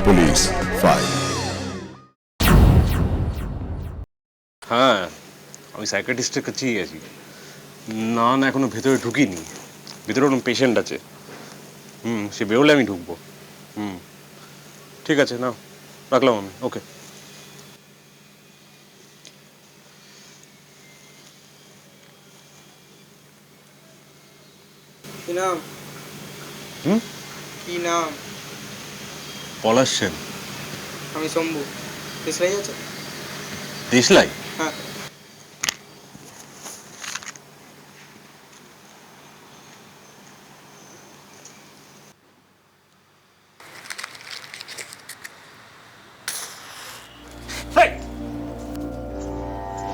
Police file. হ্যাঁ, আমি সাইকিয়াট্রিস্টের কাছেই গেছি। না না, এখনো ভেতরে ঢুকিনি। ভেতরে কোনো পেশেন্ট আছে। সে বেরোলে আমি ঢুকবো। ঠিক আছে, না রাখলাম আমি। ওকে। কি নাম? কি নাম? পলাশ সেন। আমি শম্ভু। দেশলাই আছে? দেশলাই? হ্যাঁ।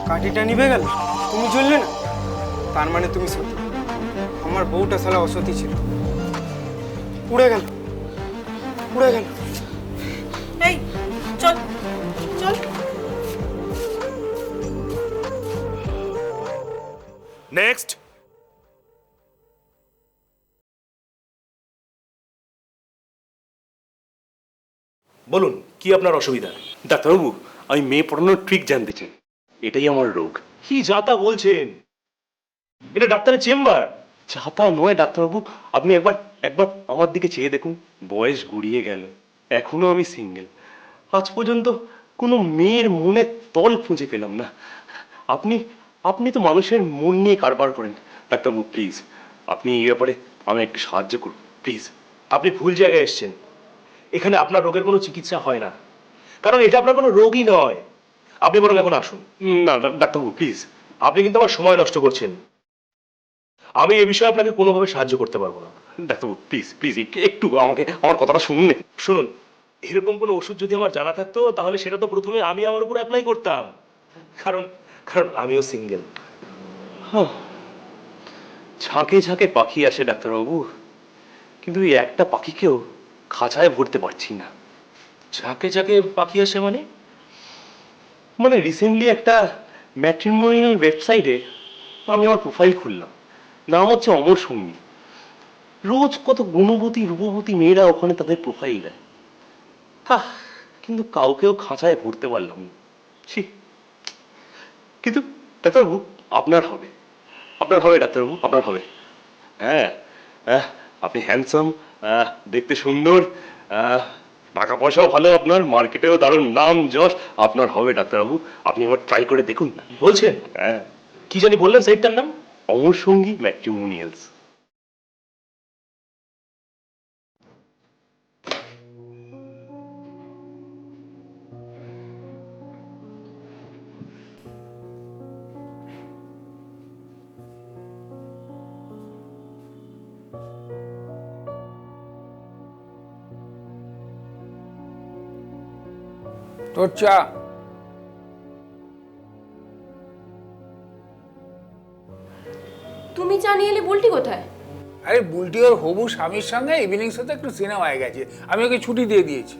কাঠিটা নিভে গেল, তুমি জ্বললে না, তার মানে তুমি সতী। আমার বউটা শালা অসতী ছিল, উড়ে গেল, উড়ে গেল। এই চল চল। নেক্সট। বলুন, কি আপনার অসুবিধা? ডাক্তারবাবু, আমি মেয়ে পড়ানোর ট্রিক জানতে চাই। এটাই আমার রোগ। কি যাতা বলছেন? এটা ডাক্তারের চেম্বার। চাপা নয় ডাক্তারবাবু, আপনি একবার একবার আমার দিকে চেয়ে দেখুন। বয়স গড়িয়ে গেল, এখনো আমি সিঙ্গেল। আজ পর্যন্ত কোনো মেয়ের মনে তল খুঁজে পেলাম না। আপনি আপনি তো মানুষের মন নিয়ে কারবার করেন। ডাক্তারবাবু প্লিজ, আপনি এই ব্যাপারে আমি একটু সাহায্য করুন প্লিজ। আপনি ভুল জায়গায় এসেছেন। এখানে আপনার রোগের কোনো চিকিৎসা হয় না, কারণ এটা আপনার কোনো রোগই নয়। আপনি বরং এখন আসুন। না ডাক্তারবাবু প্লিজ। আপনি কিন্তু আমার সময় নষ্ট করছেন। আমি এ বিষয়ে আপনাকে কোনোভাবে সাহায্য করতে পারবো না। ডাক্তারবাবু প্লিজ প্লিজ একটু আমাকে আমার কথাটা শুনুন। শুনুন, এরকম কোনো ওষুধ যদি আমার জানা থাকতো তাহলে সেটা তো প্রথমে আমি আমার উপর অ্যাপ্লাই করতাম, কারণ কারণ আমিও সিঙ্গেল। ঝাঁকে ঝাঁকে পাখি আসে ডাক্তারবাবু, কিন্তু এই একটা পাখিকেও খাঁচায় ভরতে পারছি না। ঝাঁকে ঝাঁকে পাখি আসে মানে? মানে রিসেন্টলি একটা ম্যাট্রিমোনিয়াল ওয়েবসাইটে আমি আমার প্রোফাইল খুললাম। নাম হচ্ছে অমর সঙ্গী। রোজ কত গুণবতী রূপবতী মেয়েরা ওখানে তাদের প্রোফাইল দেয়। কিন্তু কাউকেও খাঁচায় ভরতে পারলাম না। ছি। কিন্তু ডাক্তারবাবু, আপনার হবে, আপনার হবে ডাক্তারবাবু, আপনার হবে। হ্যাঁ, আপনি হ্যান্ডসাম, দেখতে সুন্দর, টাকা পয়সাও ভালো, আপনার মার্কেটেও দারুণ নাম যশ। আপনার হবে ডাক্তারবাবু, আপনি এবার ট্রাই করে দেখুন না। বলছেন? হ্যাঁ। কি জানি বললেন সাইটটার নাম? অমর সঙ্গী ম্যাট্রিমোনিয়ালস। তোর চা। তুমি চা নিয়ে এলে, বুলটি কোথায়? আরে বুলটি ওর হবু স্বামীর সঙ্গে ইভিনিং সাথে একটু সিনেমায় গেছে, আমি ওকে ছুটি দিয়ে দিয়েছি।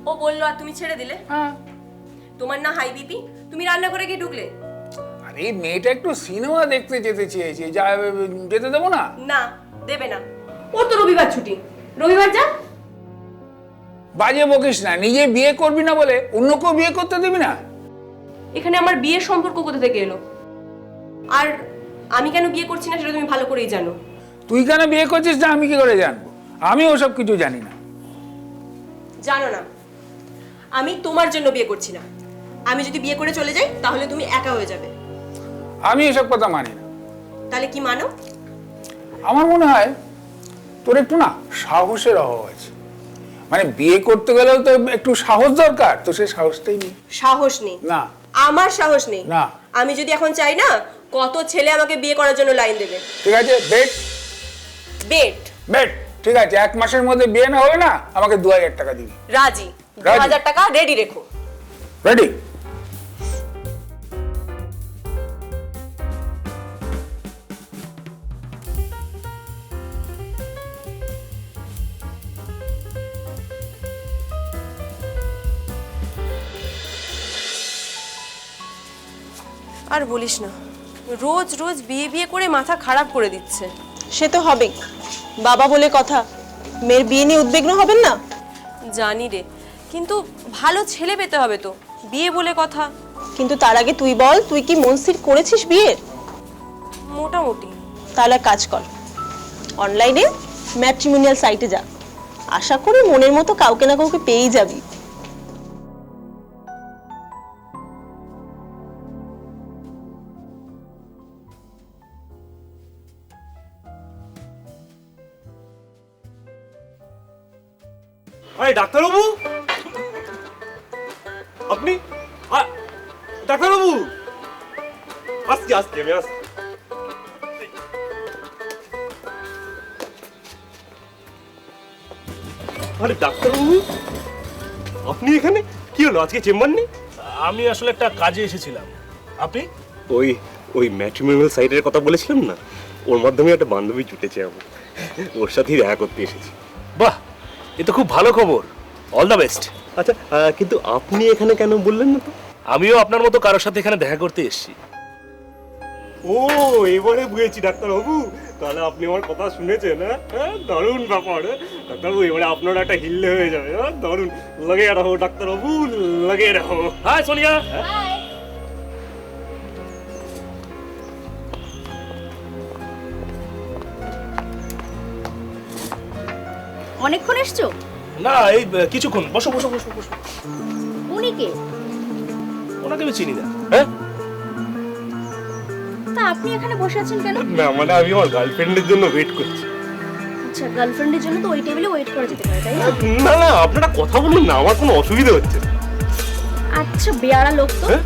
ও বললো আর তুমি ছেড়ে দিলে? হ্যাঁ। তোমার না হাই বিপি, তুমি রান্না করে গিয়ে ঢুকলে? আরে এই মেয়েটা একটু সিনেমা দেখতে যেতে চেয়েছে, যা যেতে দেবো না? না, দেবে না। ও তো রবিবার ছুটি, রবিবার যা। বাজে বকিস না, নিজে বিয়ে করবি না বলে অন্য কেউ বিয়ে করতে দিবি না? এখানে আমার বিয়ের সম্পর্ক কোথা থেকে এলো? আর আমি কেন বিয়ে করছি না সেটা তুমি ভালো করেই জানো। তুই কেন বিয়ে করছিস না আমি কি করে জানবো? আমি ওসব কিছু জানি না। জানো না, আমি তোমার জন্য বিয়ে করছি না। আমি যদি বিয়ে করে চলে যাই তাহলে তুমি একা হয়ে যাবে। আমি এসব কথা মানি না। তাহলে কি মানো? আমার মনে হয় তোর একটু না সাহসের অভাব আছে। মানে বিয়ে করতে গেলেও তো একটু সাহস দরকার, তো সেই সাহসটাই নেই। সাহস নেই? না। আমার সাহস নেই? না। আমি যদি এখন চাই না, কত ছেলে আমাকে বিয়ে করার জন্য লাইন দেবে। ঠিক আছে, বেট বেট? বেট ঠিক আছে, 1 মাসের মধ্যে বিয়ে না হলে না আমাকে 2000 টাকা দিবি। রাজি। রাজি। 2000 টাকা রেডি রেখো। রেডি? আর বলিস না, রোজ রোজ বিয়ে বিয়ে করে মাথা খারাপ করে দিচ্ছে। সে তো হবেই, বাবা বলে কথা। মেয়ের বিয়ে নিয়ে উদ্বিগ্ন হবেন না? জানি রে, কিন্তু ভালো ছেলে পেতে হবে তো, বিয়ে বলে কথা। কিন্তু তার আগে তুই বল, তুই কি মন স্থির করেছিস বিয়ের? মোটামুটি। তাহলে এক কাজ কর, অনলাইনে ম্যাট্রিমোনিয়াল সাইটে যা, আশা করি মনের মতো কাউকে না কাউকে পেয়েই যাবি। আরে ডাক্তারবাবু, আপনি? ডাক্তারবাবু, আসছি আসছি, আমি আসছি। আরে ডাক্তারবাবু, আপনি এখানে? কি হলো, আজকে চেম্বার নেই? আমি আসলে একটা কাজে এসেছিলাম। আপনি? ওই ওই ম্যাট্রিমোনিয়াল সাইটের কথা বলেছিলাম না, ওর মাধ্যমে একটা বান্ধবী জুটেছে আমার, ওর সাথেই দেখা করতে এসেছি। বাহ, এ তো খুব ভালো খবর। All the best. আচ্ছা, কিন্তু আপনি এখানে কেন বললেন না তো? আমিও আপনার মতো কারোর সাথে এখানে দেখা করতে এসেছি। ও, এবারে বুঝেছি ডাক্তারবাবু, তাহলে আপনি আমার কথা শুনেছেন। হ্যাঁ, দারুণ ব্যাপার। ডাক্তারবাবু, এবারে আপনার একটা হিল্লে হয়ে যাবে। দারুণ, লাগে রাখো ডাক্তারবাবু, লাগে রাখো। হাই সোনিয়া। অনেকক্ষণ এসছো? না, এই কিছুক্ষণ। বসো বসো বসো বসো। উনি কে? ওনাকে আমি চিনি না। হ্যাঁ, তা আপনি এখানে বসে আছেন কেন? না মানে আমি আমার গার্লফ্রেন্ডের জন্য ওয়েট করছি। আচ্ছা, গার্লফ্রেন্ডের জন্য তো ওই টেবিলে ওয়েট করা যেতে পারে, তাই না? না না, আপনারা কথা বলুন না, আমার কোনো অসুবিধা হচ্ছে না। আচ্ছা, বেয়ারা লোক তো। হ্যাঁ?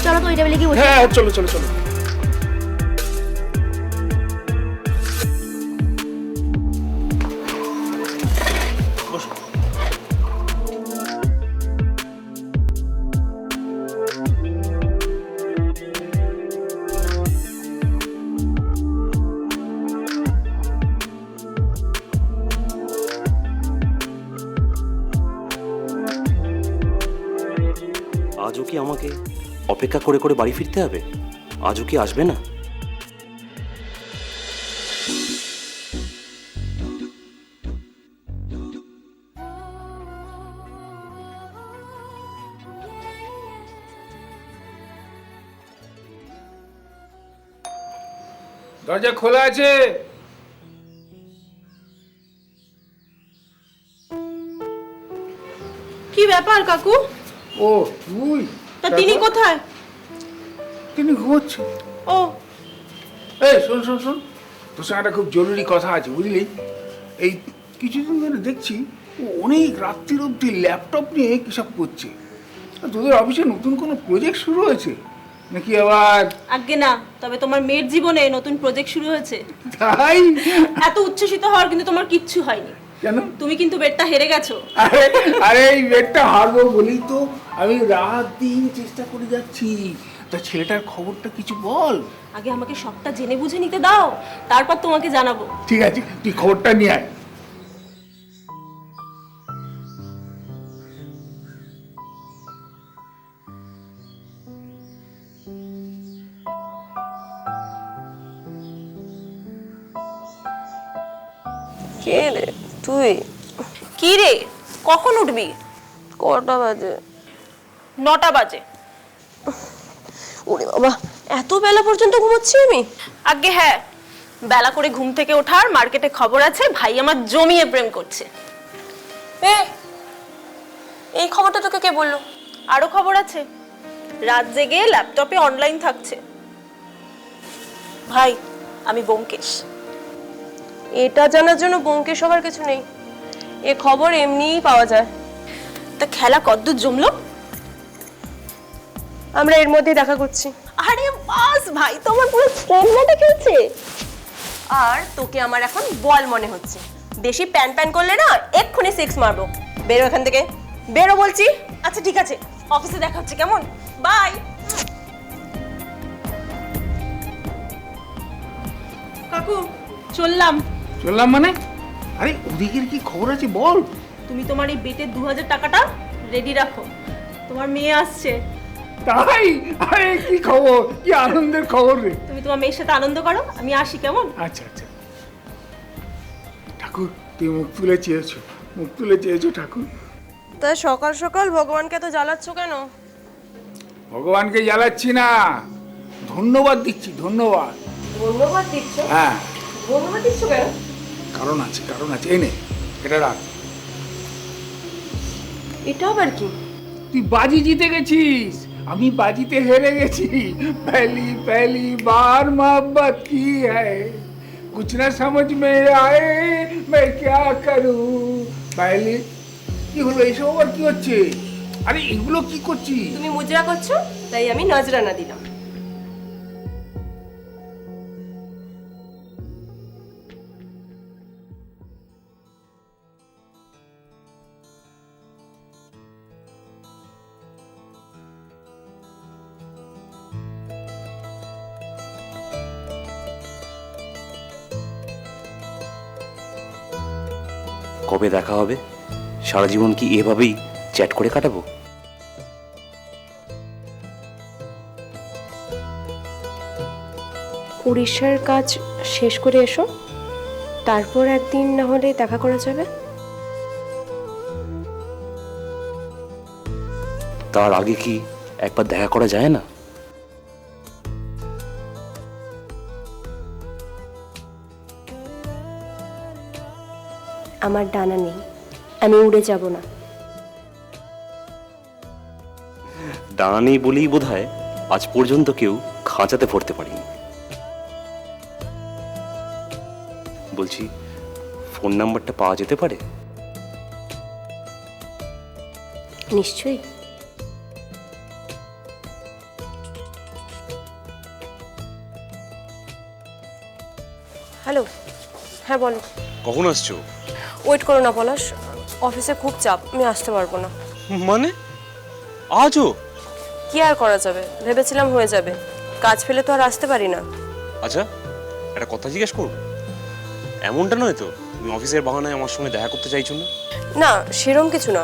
চলো তো ওই টেবিলে গিয়ে বসে। হ্যাঁ, চলো চলো চলো। বসো। আজও কি আমাকে অপেক্ষা করে করে বাড়ি ফিরতে হবে? আজও কি আসবে না? দরজা খোলা আছে। কি ব্যাপার কাকু? ও তুই? তা তিনি কোথায়? তিনি ঘুমোচ্ছে। ও, এই শোন শোন শোন, তোর সঙ্গে একটা খুব জরুরি কথা আছে, বুঝলি? এই কিছুদিন ধরে দেখছি ও অনেক রাত্রির অবধি ল্যাপটপ নিয়ে কিসব করছে। আর তোদের অফিসে নতুন কোনো প্রজেক্ট শুরু হয়েছে নাকি আবার? আজ্ঞে না, তবে তোমার মেয়ের জীবনে নতুন প্রজেক্ট শুরু হয়েছে। তাই? এত উচ্ছ্বসিত হওয়ার কিন্তু তোমার কিচ্ছু হয়নি। কেন? তুমি কিন্তু বেটটা হেরে গেছো। আরে আরে, এই বেডটা হারবো বলেই তো আমি রাত দিন চেষ্টা করে যাচ্ছি। তা ছেলেটার খবরটা কিছু বল। আগে আমাকে সবটা জেনে বুঝে নিতে দাও, তারপর তোমাকে জানাবো। ঠিক আছে, তুই খবরটা নিয়ে আয়। কে রে তুই? কি রে, কখন উঠবি? কটা বাজে? 9টা বাজে। ওরে বাবা, এত বেলা পর্যন্ত ঘুমোচ্ছি আমি? আগে হ্যাঁ, বেলা করে ঘুম থেকে ওঠার মার্কেটে খবর আছে, ভাই আমার জমিয়ে প্রেম করছে। এই খবরটা তোকে কে বললো? আরো খবর আছে, রাত জেগে ল্যাপটপে অনলাইন থাকছে। ভাই, আমি ব্যোমকেশ। এটা জানার জন্য ব্যোমকেশ হবার কিছু নেই, এ খবর এমনিই পাওয়া যায়। তা খেলা কদ্দূর জমলো? আমরা এর মধ্যে দেখা করছি। আরে বাস ভাই, তোমার পুরো ট্রেনটা খেলছে। আর তোকে আমার এখন বল মনে হচ্ছে, বেশি প্যান প্যান করলে না এক্ষুনি 6 মারবো। বেরো এখান থেকে, বেরো বলছি। আচ্ছা ঠিক আছে, অফিসে দেখা হচ্ছে, কেমন? বাই। কাকু, চললাম। চললাম মানে? আরে ওদিকের কি খবর আছে বল। তুমি তোমার এই বেটের 2000 টাকাটা রেডি রাখো, তোমার মেয়ে আসছে। তাই? আরে কি খবর, কি আনন্দের খবর রে। তুমি তোমার মেয়ের সাথে আনন্দ করো, আমি আসি, কেমন? আচ্ছা আচ্ছা। ঠাকুর, তুই মুখ তুলে চেয়েছো, মুখ তুলে চেয়েছো ঠাকুর। তা সকাল সকাল ভগবানকে তো জ্বালাচ্ছ কেন? ভগবানকে জ্বালাচ্ছি না, ধন্যবাদ দিচ্ছি, ধন্যবাদ। ধন্যবাদ দিচ্ছ? হ্যাঁ, ধন্যবাদ দিচ্ছ কেন? কারণ আছে, কারণ আছে। এই নে, এটা রাখ। এটা আবার কি? তুই বাজি জিতে গেছিস, আমি বাজিতে হেরে গেছি। पहली पहली बार मोहब्बत की है, कुछ ना समझ में आए मैं क्या करूं। पहली কি হলো, এইসব আবার কি হচ্ছে? আরে এগুলো কি করছিস? তুমি মুজরা করছো, তাই আমি নজরানা দিলাম। কবে দেখা হবে? সারা জীবন কি এভাবেই চ্যাট করে কাটাবো? উড়িষ্যার কাজ শেষ করে এসো, তারপর একদিন না হলে দেখা করা যাবে। তার আগে কি একবার দেখা করা যায় না? আমার ডানা নেই, আমি উড়ে যাব না। ডানা নেই বলেই বোধহয় আজ পর্যন্ত কেউ খাঁচাতে পড়তে পারেনি। বলছি, ফোন নাম্বারটা পাওয়া যেতে পারে? নিশ্চয়ই। হ্যালো, হ্যাঁ বলো। কখন আসছো? ওয়েট করো না পলাশ, অফিসে খুব চাপ, আমি আসতে পারবো না। মানে আজও? কি আর করা যাবে, ভেবেছিলাম হয়ে যাবে, কাজ ফেলে তো আর আসতে পারি না। আচ্ছা, একটা কথা জিজ্ঞেস করবো? এমনটা নয় তো তুমি অফিসের বাহানায় আমার সঙ্গে দেখা করতে চাইছো না? না, সেরম কিছু না।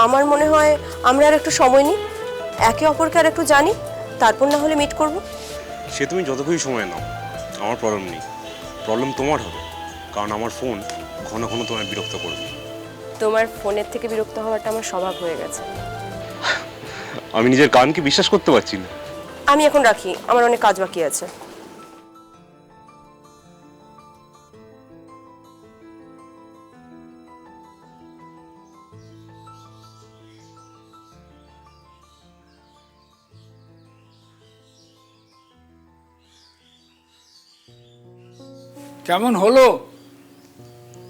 আমার মনে হয় আমরা আর একটু সময় নিই, একে অপরকে আর একটু জানি, তারপর না হলে মিট করব। সে তুমি যতক্ষণ সময় নাও, আমার প্রবলেম নেই। প্রবলেম তোমার হবে, কারণ আমার ফোন ঘন ঘন তোমায় বিরক্ত করবে। তোমার ফোনের থেকে বিরক্ত হওয়াটা আমার স্বভাব হয়ে গেছে। আমি নিজের কানকে বিশ্বাস করতে পারছি না। আমি এখন রাখি, আমার অনেক কাজ বাকি আছে। কেমন হলো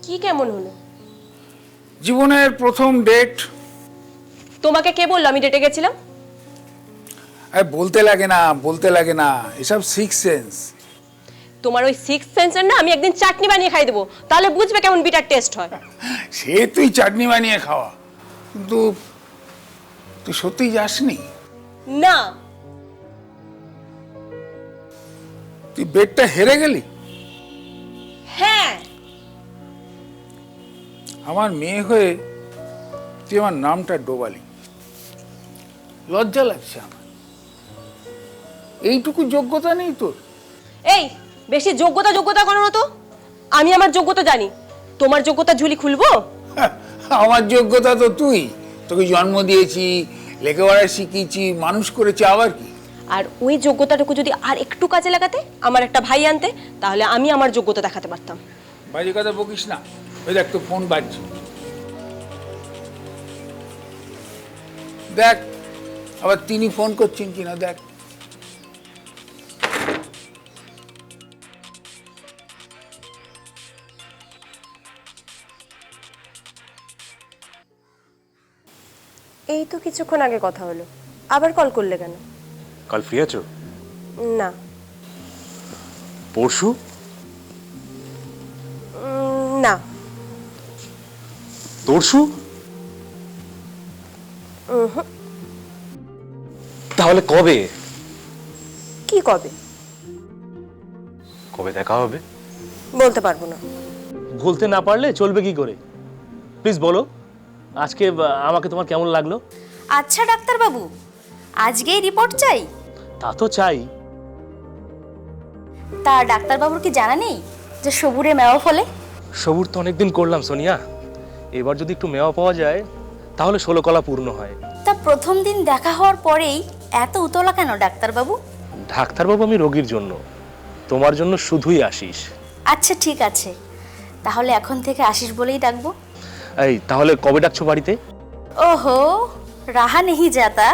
কি কেমন হলো? জীবনের প্রথম ডেট? তোমাকে কে বললো আমি ডেটে গেছিলাম? আরে বলতে লাগে না, বলতে লাগে না, এসব সিক্স সেন্স। তোমার ওই সিক্স সেন্সের না আমি একদিন চাটনি বানিয়ে খাই দেবো, তাহলে বুঝবে কেমন বিটার টেস্ট হয়। সে তুই চাটনি বানিয়ে খাওয়া, কিন্তু তুই সত্যিই যাসনি? না। তুই বেডটা হেরে গেলি? হ্যাঁ। আমার মেয়ে হয়ে তুই আমার নামটা ডোবালি, লজ্জা লাগছে আমার। এইটুকু যোগ্যতা নেই তোর? এই, বেশি যোগ্যতা যোগ্যতা করো না তো, আমি আমার যোগ্যতা জানি। তোমার যোগ্যতা ঝুলি খুলবো? আমার যোগ্যতা তো তুই, তোকে জন্ম দিয়েছি, লেখাপড়া শিখিয়েছি, মানুষ করেছি, আবার কি? আর ওই যোগ্যতাটুকু যদি আর একটু কাজে লাগাতে, আমার একটা ভাই আনতে, তাহলে আমি আমার যোগ্যতা দেখাতে পারতাম। বাজে কথা বকিস না। ওই দেখ তো ফোন বাজছে, দেখ আবার তিনি ফোন করছেন কিনা দেখ। এই তো কিছুক্ষণ আগে কথা হলো, আবার কল করলে কেন? কাল ফ্রি আছো? না। পরশু? না। তরশু? তাহলে কবে? কি কবে? কবে দেখা হবে? বলতে পারবো না। বলতে না পারলে চলবে কি করে? প্লিজ বলো, আজকে আমাকে তোমার কেমন লাগলো? আচ্ছা ডাক্তারবাবু, আজকেই রিপোর্ট চাই? তা তো চাই। তা ডাক্তারবাবুর কি জানা নেই যে সবুরে মেওয়া ফলে? সবুর তো অনেকদিন করলাম সোনিয়া, এবার যদি একটু মেওয়া পাওয়া যায় তাহলে 16 কলা পূর্ণ হয়। তা প্রথম দিন দেখা হওয়ার পরেই এত উতলা কেন ডাক্তারবাবু? ডাক্তারবাবু আমি রোগীর জন্য, তোমার জন্য শুধুই আশিস। আচ্ছা ঠিক আছে, তাহলে এখন থেকে আশিস বলেই ডাকবো। এই তাহলে কবে ডাকছো বাড়িতে? ওহো, রাহা নেহি যাতা।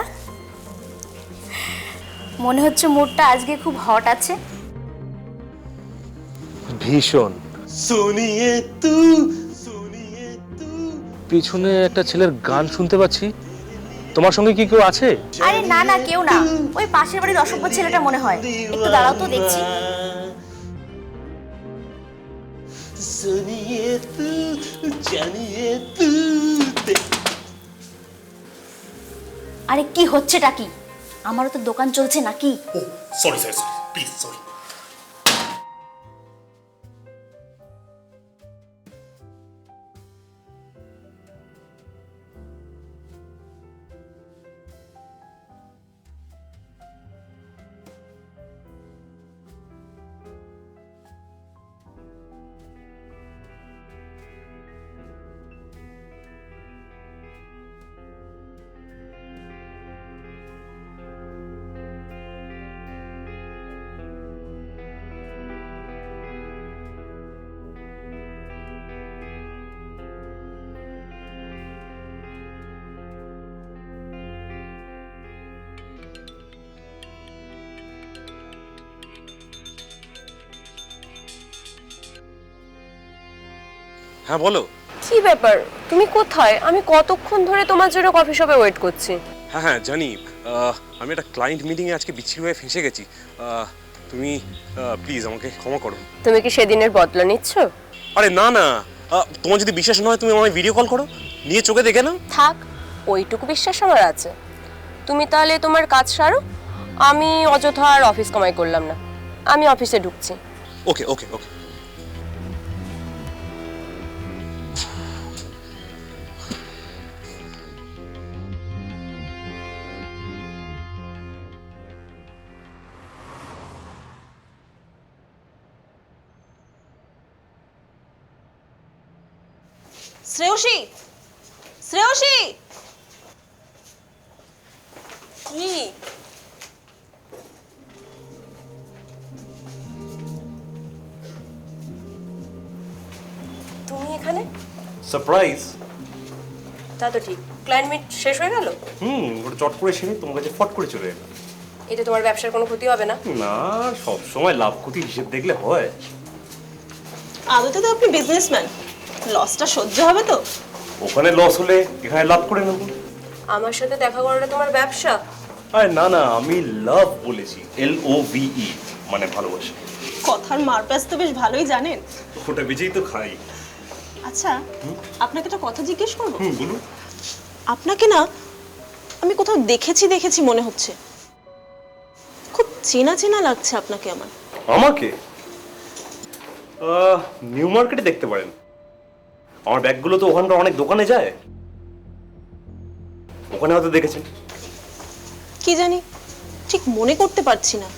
মনে হচ্ছে মুডটা আজকে খুব হট আছে। ভীষণ। সোনিয়ে তু সোনিয়ে তু। পিছনে একটা ছেলের গান শুনতে পাচ্ছি, তোমার সঙ্গে কি কেউ আছে? আরে না না, কেউ না, ওই পাশের বাড়ির অসভ্য ছেলেটা মনে হয়। একটু দাঁড়াও তো, দেখছি। সোনিয়ে তু জানিয়ে তু। আরে কি হচ্ছেটা কি? আমারও তো দোকান চলছে নাকি? Sorry sorry sorry, please sorry. হ্যাঁ বলো। কি ব্যাপার, তুমি কোথায়? আমি কতক্ষণ ধরে তোমার জন্য কফি শপে ওয়েট করছি। হ্যাঁ হ্যাঁ জানি, আমি একটা ক্লায়েন্ট মিটিংয়ে আজকে বিচ্ছিরি হয়ে ফেঁসে গেছি। তুমি প্লিজ আমাকে ক্ষমা করো। তুমি কি সেদিনের বদলা নিচ্ছ? আরে না না, তোমার যদি বিশ্বাস না হয় তুমি আমায় ভিডিও কল করো, নিয়ে চোখে দেখে নাও। থাক, ওইটুকু বিশ্বাস আমার আছে। তুমি তাহলে তোমার কাজ সারো, আমি অযথা আর অফিস কামাই করলাম না, আমি অফিসে ঢুকছি। ওকে ওকে ওকে। শ্রেয়সী, শ্রেয়সী, কি? তুমি এখানে? সারপ্রাইজ। তা তো ঠিক, ক্লায়েন্ট মিট শেষ হয়ে গেল? ওটা চট করে সেরে তোমার কাছে ফট করে চলে এলো। এতে তোমার ব্যবসার কোনো ক্ষতি হবে না? না, সব সময় লাভ ক্ষতি হিসেব দেখলে হয়। আদতে তো আপনি বিজনেসম্যান, লসটা সহ্য হবে তো? ওখানে লস হলে এখানে লাভ করে নেবো। আমার সাথে দেখা করাটা তোমার ব্যবসা? আরে না না, আমি লাভ বলেছি, LOVE, মানে ভালোবাসা। কথার মারপ্যাচ তো বেশ ভালোই জানেন। ওটা বেজেই তো খাই। আচ্ছা, আপনাকে একটা কথা জিজ্ঞেস করবো? বলুন। আপনাকে না আমি কোথাও দেখেছি দেখেছি মনে হচ্ছে, খুব চেনা চেনা লাগছে আপনাকে আমার। আমাকে নিউ মার্কেটে দেখতে পারেন, আমার ব্যাগগুলো তো ওখানকার অনেক দোকানে যায়, ওখানে হয়তো দেখেছেন। কি জানি, ঠিক মনে করতে পারছি না।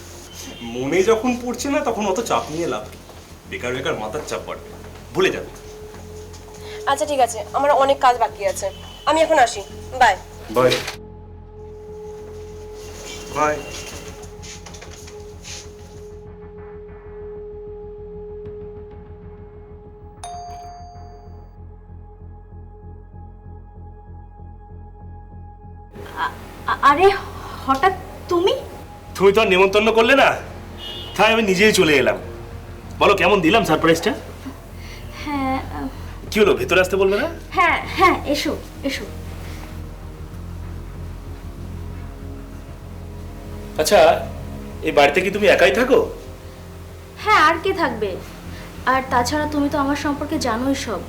মনে যখন পড়ছে না তখন অত চাপ নিয়ে লাভ কি? বেকার বেকার মাথার চাপ বাড়বে, ভুলে যাবে। আচ্ছা ঠিক আছে, আমার অনেক কাজ বাকি আছে, আমি এখন আসি, বাই। Bye bye. আরে হঠাৎ তুমি? তুমি তো আর নেমন্তন্ন করলে না, তাই আমি নিজেই চলে এলাম। বলো কেমন দিলাম সারপ্রাইজটা? হ্যাঁ কি হলো, ভেতরে আসতে বলবে না? হ্যাঁ হ্যাঁ, এসো এসো। আচ্ছা, এই বাড়িতে কি তুমি একাই থাকো? হ্যাঁ, আর কে থাকবে? আর তাছাড়া তুমি তো আমার সম্পর্কে জানোই সব।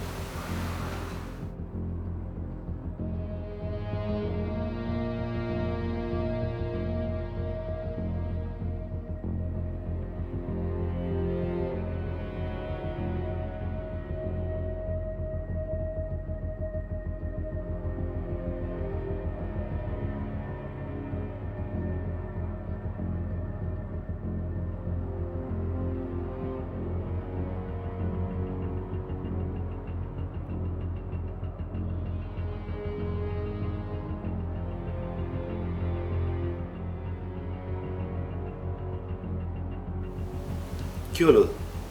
কি হলো,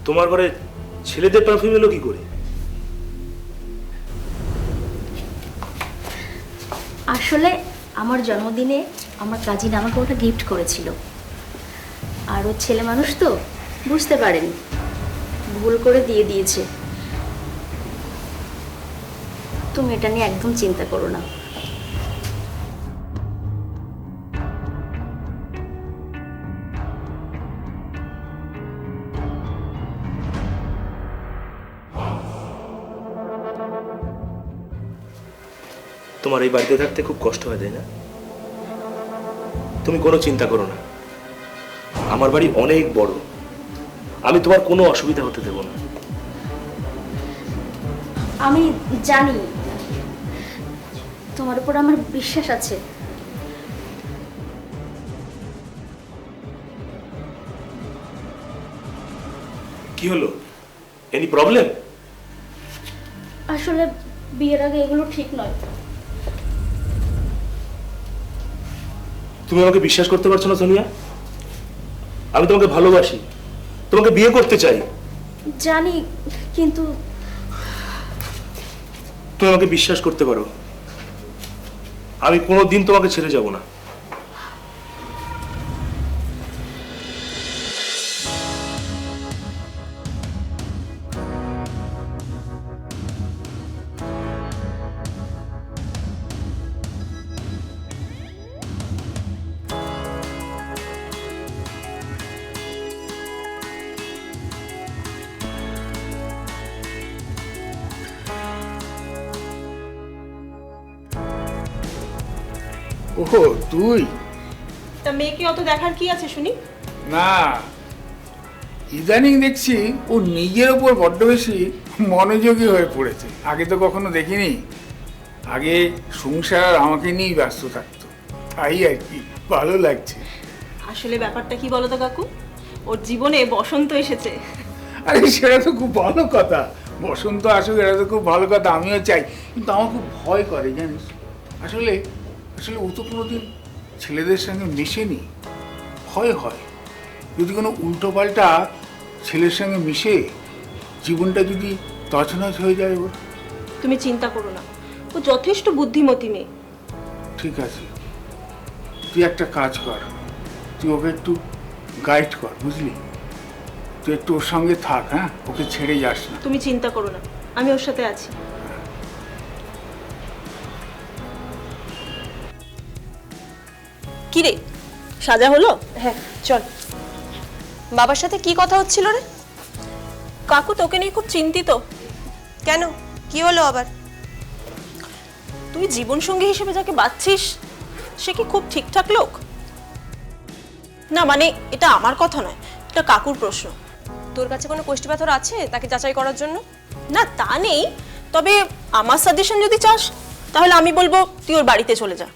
তোমার ঘরে ছেলেদের পারফিউম এলো কি করে? আসলে আমার জন্মদিনে আমার কাজিন আমাকে ওটা গিফট করেছিল, আর ও ছেলে মানুষ তো বুঝতে পারেনি, ভুল করে দিয়ে দিয়েছে। তুমি এটা নিয়ে একদম চিন্তা করো না। তোমার এই বাড়িতে থাকতে খুব কষ্ট হয়, তাই না? তুমি কোনো চিন্তা করো না, আমার বাড়ি অনেক বড়, আমি তোমার কোনো অসুবিধা হতে দেবো না। আমি জানি তোমার উপর আমার বিশ্বাস আছে। কি হলো, এনি প্রবলেম? আসলে বিয়ের আগে এগুলো ঠিক নয়। তুমি আমাকে বিশ্বাস করতে পারছো না সোনিয়া? আমি তোমাকে ভালোবাসি, তোমাকে বিয়ে করতে চাই। জানি, কিন্তু তুমি আমাকে বিশ্বাস করতে পারো, আমি কোনোদিন তোমাকে ছেড়ে যাব না। ওহো, তুই? তা মেয়েকে অত দেখার কি আছে শুনি? না, ইদানিং দেখছি ও নিজের ওপর বড্ড বেশি মনোযোগী হয়ে পড়েছে। আগে তো কখনো দেখিনি। আগে সংসার আর আমাকে নিয়েই ব্যস্ত থাকতো, তাই আর কি, ভালো লাগছে। আসলে ব্যাপারটা কি বলতো কাকু, ওর জীবনে বসন্ত এসেছে। আরে সেটা তো খুব ভালো কথা, বসন্ত আসুক, এটা তো খুব ভালো কথা, আমিও চাই। কিন্তু আমার খুব ভয় করে জানিস। আসলে আসলে ও তো কোনোদিন ছেলেদের সঙ্গে মেশেনি, ভয় হয় যদি কোনো উল্টোপাল্টা ছেলের সঙ্গে মিশে জীবনটা যদি তছনছ হয়ে যায় ওর। তুমি চিন্তা করো না, ও যথেষ্ট বুদ্ধিমতী মেয়ে। ঠিক আছে, তুই একটা কাজ কর, তুই ওকে একটু গাইড কর, বুঝলি? তুই একটু ওর সঙ্গে থাক, হ্যাঁ, ওকে ছেড়ে যাস না। তুমি চিন্তা করো না, আমি ওর সাথে আছি। কি রে, সাজা হলো? হ্যাঁ চল। বাবার সাথে কি কথা হচ্ছিল রে? কাকু তোকে নিয়ে খুব চিন্তিত। কেন, কি হলো আবার? তুই জীবনসঙ্গী হিসেবে যাকে বাছছিস সে কি খুব ঠিকঠাক লোক? না মানে এটা আমার কথা নয়, এটা কাকুর প্রশ্ন। তোর কাছে কোনো কোষ্ঠী পাথর আছে তাকে যাচাই করার জন্য? না তা নেই, তবে আমার সাজেশন যদি চাস তাহলে আমি বলবো তুই ওর বাড়িতে চলে যা।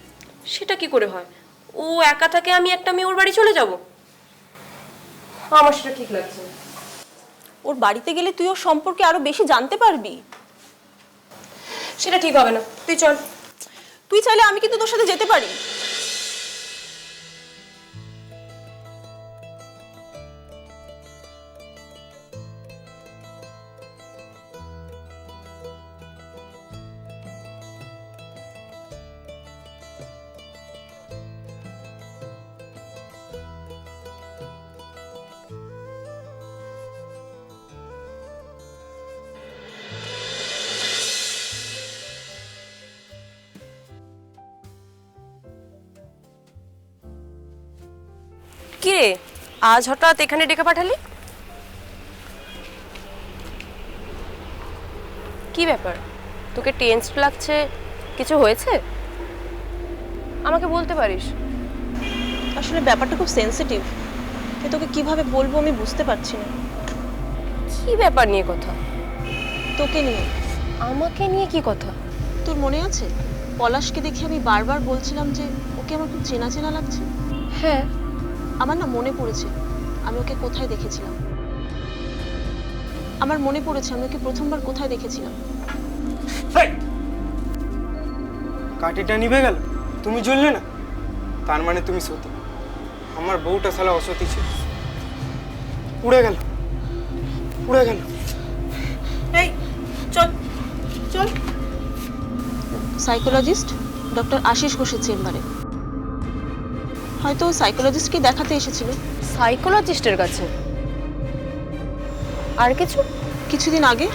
সেটা কি করে হয়? ও একা থাকে, আমি একটা মেয়ে ওর বাড়ি চলে যাব? আমার সেটা ঠিক লাগছে না। ওর বাড়িতে গেলে তুই ওর সম্পর্কে আরো বেশি জানতে পারবি। সেটা ঠিক হবে না, তুই চল। তুই চাইলে আমি কিন্তু তোর সাথে যেতে পারি। কি রে, আজ হঠাৎ এখানে ডেকে পাঠালি? কি ব্যাপার, তোকে টেনসড লাগছে? কিছু হয়েছে? আমাকে বলতে পারিস। আসলে ব্যাপারটা খুব সেনসিটিভ, তোকে কিভাবে বলবো আমি বুঝতে পারছি না। কি ব্যাপার নিয়ে কথা? তোকে নিয়ে। আমাকে নিয়ে কি কথা? তোর মনে আছে পলাশকে দেখে আমি বারবার বলছিলাম যে ওকে আমার খুব চেনা চেনা লাগছে? হ্যাঁ। আমার না মনে পড়েছে আমি ওকে কোথায় দেখেছিলাম। আমার মনে পড়েছে আমি ওকে প্রথমবার কোথায় দেখেছিলাম। কাঠিটা নিভে গেল, তুমি জ্বললে না, তার মানে তুমি সতী। আমার বউটা শালা অসতী ছিল, উড়ে গেল। উড়ে গেল। এই চল চল। সাইকোলজিস্ট ডক্টর আশিস ঘোষের চেম্বারে। হয়তো সাইকোলজিস্টকে দেখাতে এসেছিল। সাইকোলজিস্টের কাছে? আর কিছু? কিছুদিন আগে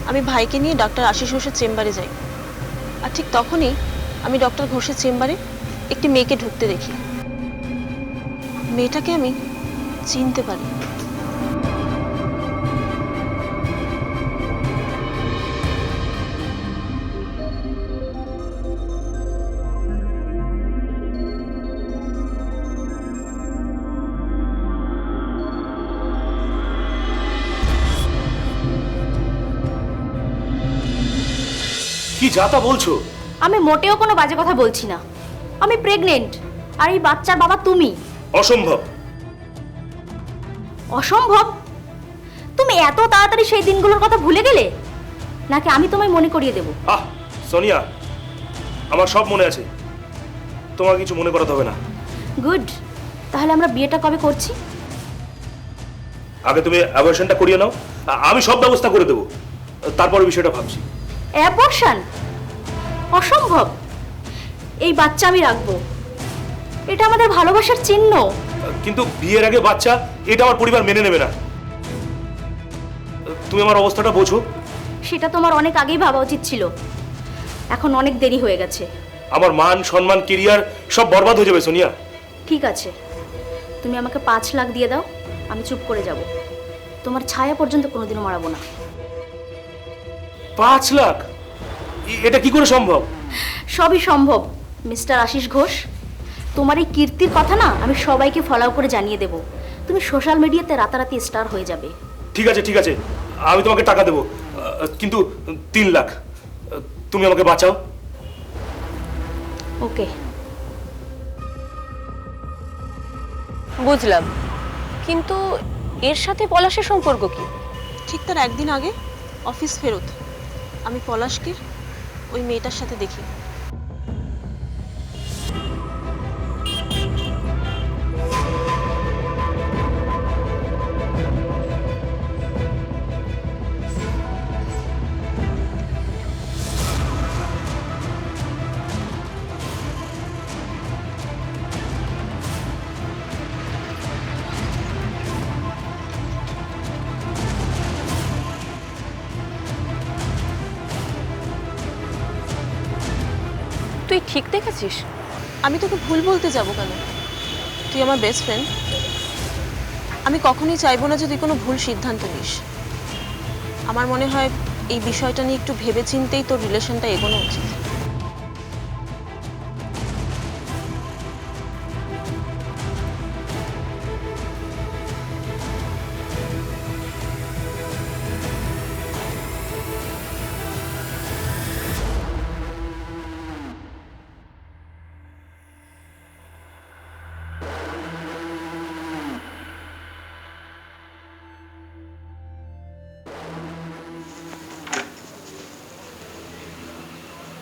আমি ভাইকে নিয়ে ডক্টর আশিস ঘোষের চেম্বারে যাই, আর ঠিক তখনই আমি ডক্টর ঘোষের চেম্বারে একটি মেয়েকে ঢুকতে দেখি। মেয়েটাকে আমি চিনতে পারি। কি যাতা বলছো? আমি মোটেও কোনো বাজে কথা বলছি না। আমি প্রেগনেন্ট, আর এই বাচ্চার বাবা তুমি। অসম্ভব। অসম্ভব? তুমি এত তাড়াতাড়ি সেই দিনগুলোর কথা ভুলে গেলে, নাকি আমি তোমায় মনে করিয়ে দেব? আহ সোনিয়া, আমার সব মনে আছে, তোমার কিছু মনে করাতে হবে না। গুড। তাহলে আমরা বিয়েটা কবে করছি? আগে তুমি অ্যাবর্শনটা করিয়ে নাও, আমি সব ব্যবস্থা করে দেবো, তারপর বিষয়টা ভাবছি। অ্যাবর্শন? অসম্ভব। এই বাচ্চা আমি রাখবো, এটা আমাদের ভালোবাসার চিহ্ন। কিন্তু বিয়ের আগে বাচ্চা, এটা আমার পরিবার মেনে নেবে না। তুমি আমার অবস্থাটা বোঝো। সেটা তোমার অনেক আগেই ভাবা উচিত ছিল, এখন অনেক দেরি হয়ে গেছে। আমার মান সম্মান কেরিয়ার সব বরবাদ হয়ে যাবে সোনিয়া। ঠিক আছে, তুমি আমাকে 5 লাখ দিয়ে দাও, আমি চুপ করে যাব। তোমার ছায়া পর্যন্ত কোনোদিনও মারাবো না। 5 লাখ? এটা কি করে সম্ভব? সবই সম্ভব মিস্টার আশিস ঘোষ। তোমার এই কীর্তির কথা না আমি সবাইকে ফলো করে জানিয়ে দেব। তুমি সোশ্যাল মিডিয়াতে রাতারাতি স্টার হয়ে যাবে। ঠিক আছে ঠিক আছে, আমি তোমাকে টাকা দেবো, কিন্তু 3 লাখ। তুমি আমাকে বাঁচাও। ওকে। বুঝলাম, কিন্তু এর সাথে পলাশের সম্পর্ক কি? ঠিক তার একদিন আগে অফিস ফেরত আমি পলাশকে ওই মেয়েটার সাথে দেখি। তুই ঠিক দেখেছিস? আমি তোকে ভুল বলতে যাব কেন? তুই আমার বেস্ট ফ্রেন্ড। আমি কখনোই চাইবো না যে তুই কোনো ভুল সিদ্ধান্ত নিস। আমার মনে হয় এই বিষয়টা নিয়ে একটু ভেবেচিন্তেই তোর রিলেশনটা এগোনো উচিত।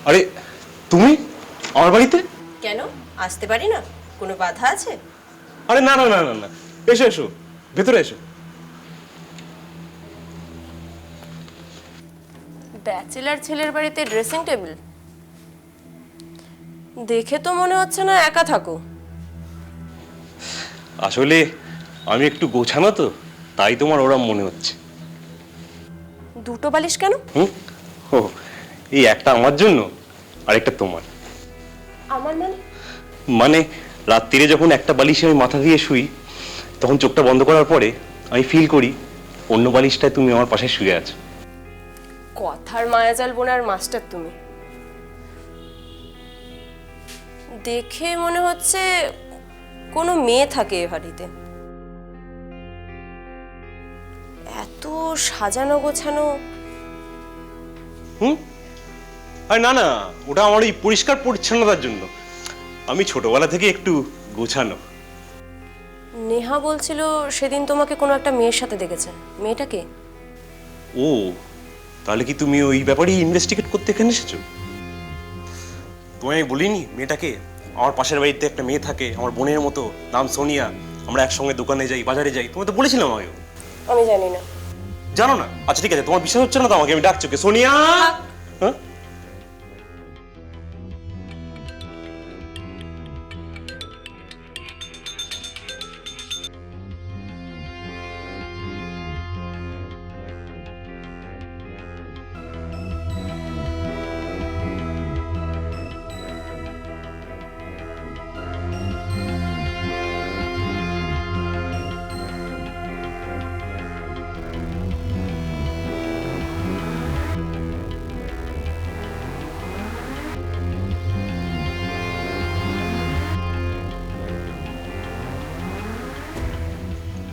আরে তুমি আমার বাড়িতে? কেন আসতে পারি না? কোনো বাধা আছে? আরে না না না না না, এসো এসো, ভেতরে এসো। ব্যাচেলার ছেলের বাড়িতে ড্রেসিং টেবিল? দেখে তো মনে হচ্ছে না একা থাকো। আসলে আমি একটু গোছানো তো, তাই তোমার ওরম মনে হচ্ছে। দুটো বালিশ কেন? ও, এই একটা আমার জন্য আর একটা তোমার। আমার মানে? মানে রাত্রিরে যখন একটা বালিশে আমি মাথা দিয়ে শুই, তখন চোখটা বন্ধ করার পরে আমি ফিল করি অন্য বালিশটায় তুমি আমার পাশে শুয়ে আছো। কথার মায়াজাল বোনার মাস্টার তুমি। দেখে মনে হচ্ছে কোনো মেয়ে থাকে এ বাড়িতে। এত সাজানো গোছানো। আরে না না, ওটা আমার এই পরিষ্কার পরিচ্ছন্নতার জন্য। আমি ছোটবেলা থেকে একটু গোছানো। নেহা বলছিল সেদিন তোমাকে কোনো একটা মেয়ের সাথে দেখেছে। মেয়েটাকে? ও, তাহলে কি তুমি ওই ব্যাপারেই ইনভেস্টিগেট করতে এখানে এসেছো? তোমায় আমি বলিনি মেয়েটাকে? আমার পাশের বাড়িতে একটা মেয়ে থাকে, আমার বোনের মতো, নাম সোনিয়া। আমরা একসঙ্গে দোকানে যাই, বাজারে যাই। তোমায় তো বলেছিলাম আগে। আমি জানি না। জানো না? আচ্ছা ঠিক আছে, তোমার বিশ্বাস হচ্ছে না তো আমাকে, আমি ডাকছি ওকে। সোনিয়া। হ্যাঁ?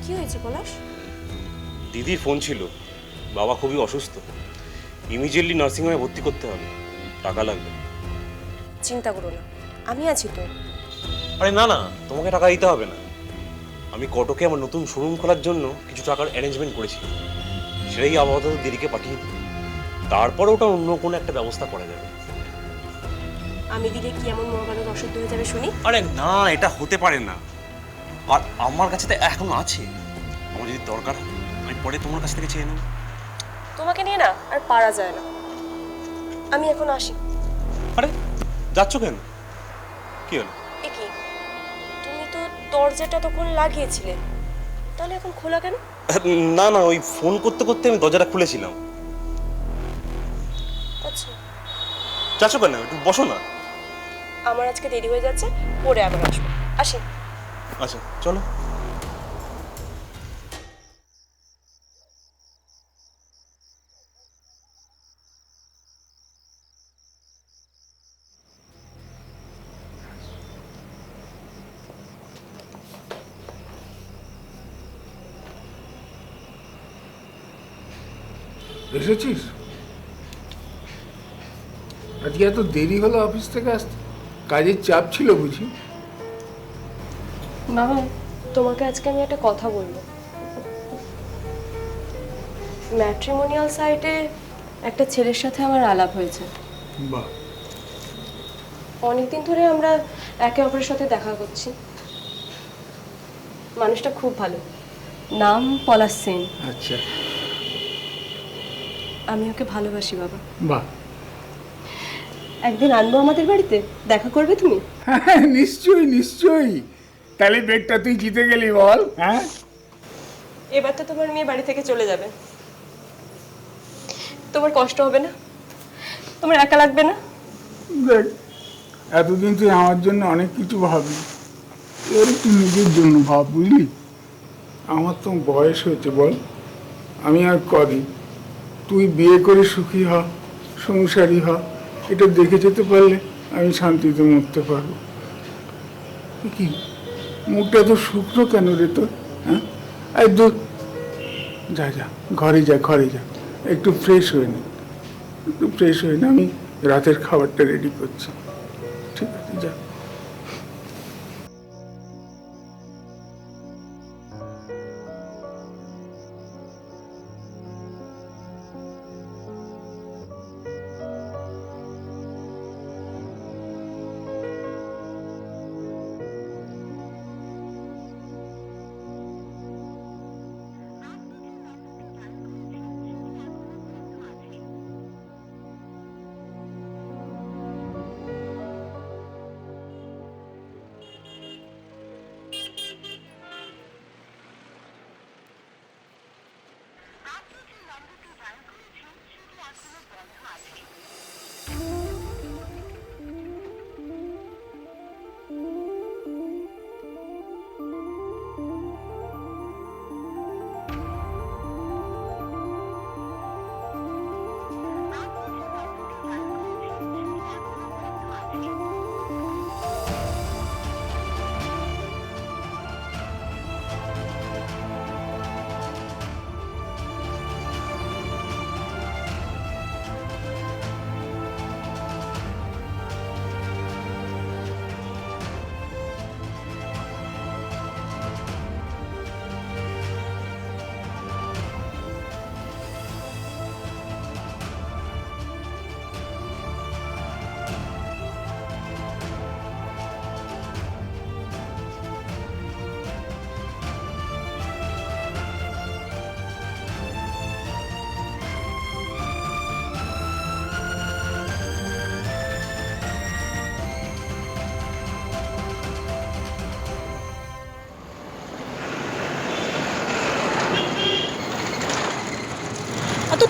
কি হয়েছে পলাশ? দিদির ফোন ছিল, বাবা খুবই অসুস্থ, ইমিডিয়েটলি নার্সিংহোমে ভর্তি করতে হবে, টাকা লাগবে। চিন্তা করো না, আমি আছি তো। আরে না না, তোমাকে টাকা দিতে হবে না। আমি কটকে আমার নতুন শোরুম খোলার জন্য কিছু টাকার অ্যারেঞ্জমেন্ট করেছি, সেটাই আপাতত দিদিকে পাঠিয়ে দিই, তারপরে ওটা অন্য কোনো একটা ব্যবস্থা করা যাবে। আমি দিলে কি এমন মহাভারত অশুদ্ধ হয়ে যাবে শুনি? আরে না, এটা হতে পারে না। আর আমার কাছে তো এখন আছে, আমার যদি দরকার হয় আমি পরে তোমার কাছ থেকে চেয়ে নেব। তোমাকে নিয়ে না আর পারা যায় না, আমি এখন আসি। আরে যাচ্ছ কেন? কি হলো? এ কি, তুমি তো দরজাটা তখন লাগিয়েছিলে, তাহলে এখন খোলা কেন? না না, ওই ফোন করতে করতে আমি দরজাটা খুলেছিলাম। আচ্ছা, যাচ্ছ কেন? একটু বসো না। আমার আজকে দেরি হয়ে যাচ্ছে, পরে আবার আসবো। আসি। আচ্ছা চলো। এসেছিস? আজকে এত দেরি হলো অফিস থেকে আসতে? কাজের চাপ ছিল বুঝি? বাবা, তোমাকে আজকে আমি একটা কথা বলবো। ম্যাট্রিমোনিয়াল সাইটে একটা ছেলের সাথে আমার আলাপ হয়েছে। বাহ, অনেকদিন ধরে আমরা একে অপরের সাথে দেখা করছি। মানুষটা খুব ভালো, নাম পলাশ সেন। আচ্ছা, আমি ওকে ভালোবাসি বাবা। বাহ। একদিন আনবো আমাদের বাড়িতে, দেখা করবে তুমি? হ্যাঁ নিশ্চয়ই নিশ্চয়ই। তাহলে বেগটা তুই জিতে গেলি বল। হ্যাঁ, এবার তো তোমার মেয়ে বাড়ি থেকে চলে যাবে, তোমার কষ্ট হবে না? তোমার একা লাগবে না? দেখ, এতদিন তুই আমার জন্য অনেক কিছু ভাবলি, এর তুই নিজের জন্য ভাব, বুঝলি? আমার তো বয়স হয়েছে বল, আমি আর কদিন। তুই বিয়ে করে সুখী হ, সংসারী হ, এটা দেখে যেতে পারলে আমি শান্তিতে মরতে পারবো। কি মুখটা তো শুকনো কেন রে তোর? হ্যাঁ, এই দুধ, যা যা ঘরে যা, ঘরে যা, একটু ফ্রেশ হয়ে নে, একটু ফ্রেশ হয়ে নে, আমি রাতের খাবারটা রেডি করছি। ঠিক আছে, যা।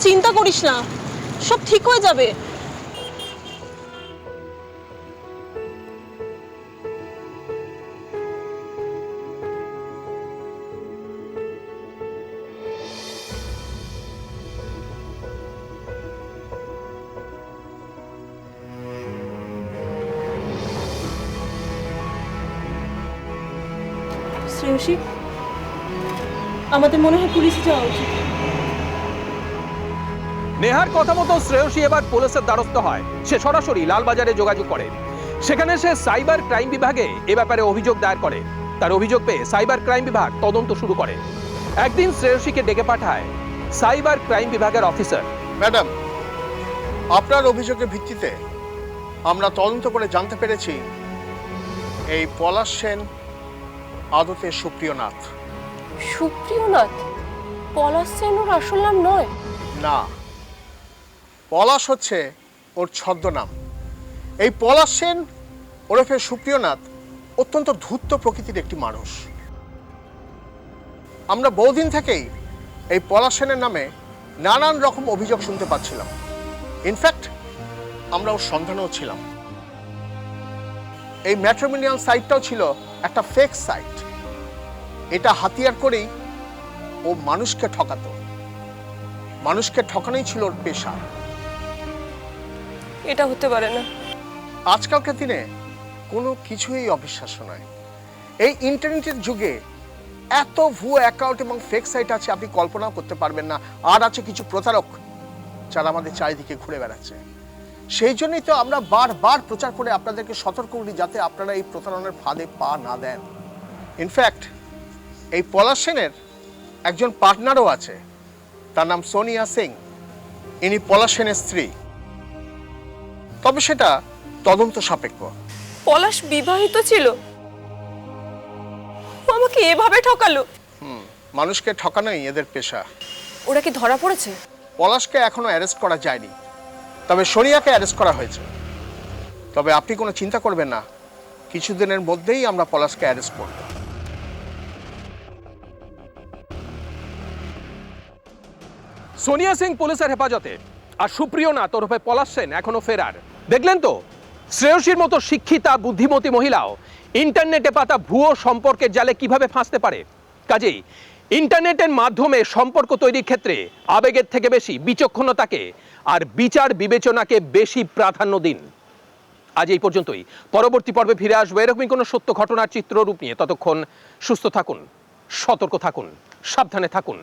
চিন্তা করিস না, সব ঠিক হয়ে যাবে। শ্রেয়সী, আমাদের মনে হয় পুলিশে যাওয়া উচিত। নেহার কথা মতো শ্রেয়সী এবার পুলিশের দ্বারস্থ হয়। সে সরাসরি লালবাজারে যোগাযোগ করে। সেখানে সে সাইবার ক্রাইম বিভাগে এ ব্যাপারে অভিযোগ দায়ের করে। তার অভিযোগ পেয়ে সাইবার ক্রাইম বিভাগ তদন্ত শুরু করে। একদিন শ্রেয়সীকে ডেকে পাঠায় সাইবার ক্রাইম বিভাগের অফিসার। ম্যাডাম, আপনার অভিযোগের ভিত্তিতে আমরা তদন্ত করে জানতে পেরেছি এই পলাশ সেন আদতে সুপ্রিয়নাথ। সুপ্রিয়নাথ? পলাশ সেন ওর আসল নাম নয়? না, পলাশ হচ্ছে ওর ছদ্মনাম। এই পলাশ সেন ওরফে সুপ্রিয়নাথ অত্যন্ত ধূর্ত প্রকৃতির একটি মানুষ। আমরা বহুদিন থেকেই এই পলাশ সেনের নামে নানান রকম অভিযোগ শুনতে পাচ্ছিলাম। ইনফ্যাক্ট আমরা ওর সন্ধানেও ছিলাম। এই ম্যাট্রিমোনিয়াল সাইটটাও ছিল একটা ফেক সাইট। এটা হাতিয়ার করেই ও মানুষকে ঠকাতো। মানুষকে ঠকানোই ছিল ওর পেশা। এটা হতে পারে না। আজকালকার দিনে কোনো কিছুই অবিশ্বাস্য নয়। এই ইন্টারনেটের যুগে এত ভুয়ো অ্যাকাউন্ট এবং ফেক সাইট আছে আপনি কল্পনাও করতে পারবেন না। আর আছে কিছু প্রতারক যারা আমাদের চারিদিকে ঘুরে বেড়াচ্ছে। সেই জন্যই তো আমরা বারবার প্রচার করে আপনাদেরকে সতর্ক করি যাতে আপনারা এই প্রতারণার ফাঁদে পা না দেন। ইনফ্যাক্ট এই পলাশ সেনের একজন পার্টনারও আছে, তার নাম সোনিয়া সিং। ইনি পলাশ সেনের স্ত্রী। তবে সেটা তদন্ত সাপেক্ষ। পলাশ বিবাহিত ছিল? ও আমাকে এভাবে ঠকালো? মানুষকে ঠকানোই এদের পেশা। ওরা কি ধরা পড়েছে? পলাশকে এখনো অ্যারেস্ট করা যায়নি, তবে সোনিয়াকে অ্যারেস্ট করা হয়েছে। তবে আপনি কোনো চিন্তা করবেন না, কিছুদিনের মধ্যেই আমরা পলাশকে অ্যারেস্ট করব। সোনিয়া সিং পুলিশের হেফাজতে, আর সুপ্রিয়নাথ ওরফে পলাশ সেন এখনো ফেরার। দেখলেন তো, শ্রেয়সীর মতো শিক্ষিতা বুদ্ধিমতী মহিলাও ইন্টারনেটে পাতা ভুয়ো সম্পর্কের জালে কিভাবে ফাঁসতে পারে। কাজেই ইন্টারনেটের মাধ্যমে সম্পর্ক তৈরির ক্ষেত্রে আবেগের থেকে বেশি বিচক্ষণতাকে আর বিচার বিবেচনাকে বেশি প্রাধান্য দিন। আজ এই পর্যন্তই। পরবর্তী পর্বে ফিরে আসবো এরকমই কোনো সত্য ঘটনার চিত্ররূপ নিয়ে। ততক্ষণ সুস্থ থাকুন, সতর্ক থাকুন, সাবধানে থাকুন।